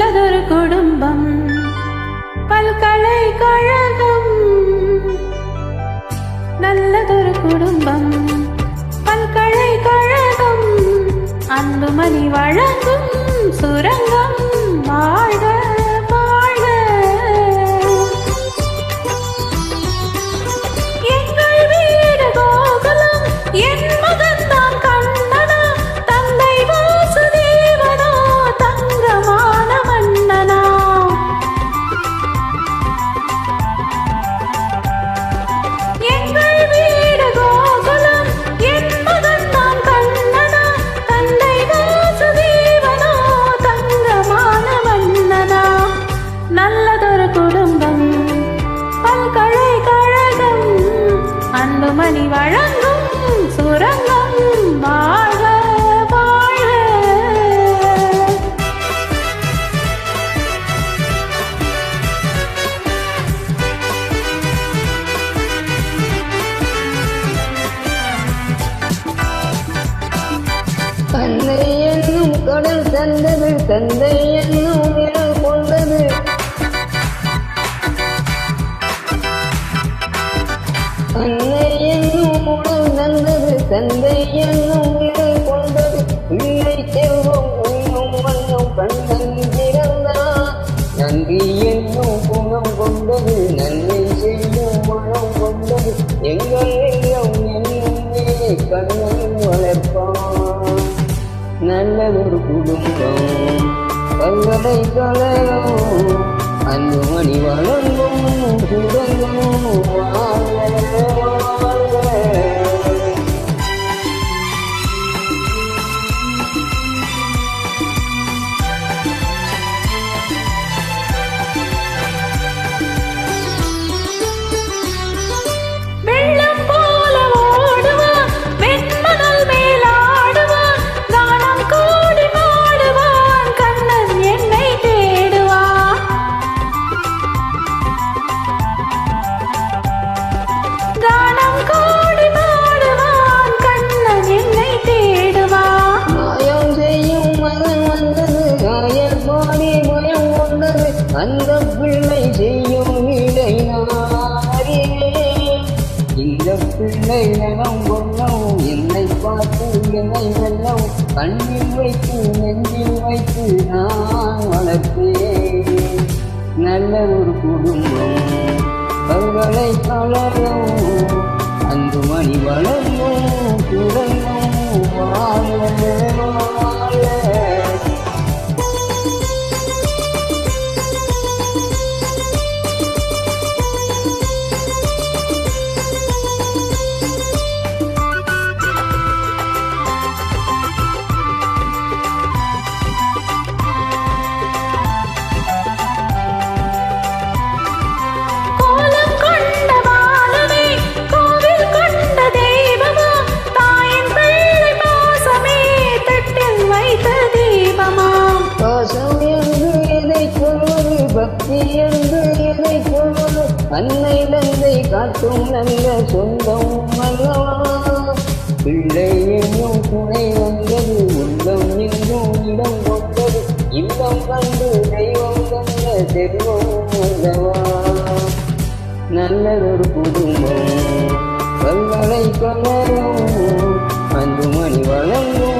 நல்லதொரு குடும்பம் பல்கலைக்கழகம். நல்லதொரு குடும்பம் பல்கலைக்கழகம். அன்புமணி வழங்கும் சுரங்கம். வாழ்க வாழ்க. எங்கள் வீடு கோகுலம். என் மகன்தான் கண்ணனா. தந்தை வாசுதேவனோ தங்கமான மன்னனா. எங்கள் வீடு கோகுலம். என் மகன்தான் கண்ணனா. தந்தை வாசுதேவனோ தங்கமான மன்னனா. நல்லதொரு குடும்பம் பல்கலைக்கழகம். அன்புமணி வழங்கும் சுரங்கம். வாழ்க வாழ்க. தந்தை என்னும் கடல் தந்தது, தந்தை என்னும் நிழல் கொண்டது. அன்னை என்னும் உடல் தந்தது, தந்தை என்னும் நிழல் கொண்டது. பிள்ளை செல்வம் உண்ணும் மண்ணும் கண்ணன் பிறந்தான். நன்றி என்னும் குணம் கொண்டது, நன்மை செய்யும் மனம் கொண்டது. எங்கள் எல்லாம் என்னுமே கண்ணன் வளர்ப்பான். நல்லதொரு குடும்பம் பல்கலைக்கழகம். அன்புமணி வழங்கும் சுரங்கம். வாழ்க வாழ்க. வெள்ளம் போல ஓடுவான். வெண்மணல் மேல் ஆடுவான். கானம் கூடி பாடுவான். கண்ணன் என்னை தேடுவான். கானம் கூடி பாடுவான். கண்ணன் என்னை தேடுவான். மாயம் செய்யும் மகன் வந்தது, காயல் பாடி பயம் கொண்டது. அந்த பிள்ளை செய்யும் வீடை நான் அறிவேன். இந்த பிள்ளை நலம் கொள்ளும், என்னை பார்த்து என்னை வெல்லும். கண்ணில் வைத்து நெஞ்சில் வைத்து நான் வளர்த்தேன். நல்லதொரு குடும்பம் பல்கலைக்கழகம். அன்புமணி வளர்ந்தும் சுரங்கம். வாழ்க வாழ்க. கோலம் கொண்ட பாலனே, கோவில் கொண்ட தெய்வமா. தாயின் பிள்ளை பாசமே தட்டில் வைத்த தீபமா. பாசம் என்று எதை சொல்வது, பக்தி என்று எதை சொல்வது. அன்னை தந்தை காட்டும் நல்ல சொந்தம் அல்லவா. பிள்ளை என்னும் துணை வந்தது, உள்ளம் என்னும் இடம் கொண்டது. இல்லம் கண்டு தெய்வம் தந்த செல்வம் அல்லவா. நல்லதொரு குடும்பம் பல்கலைக்கழகம். அன்புமணி வழங்கும்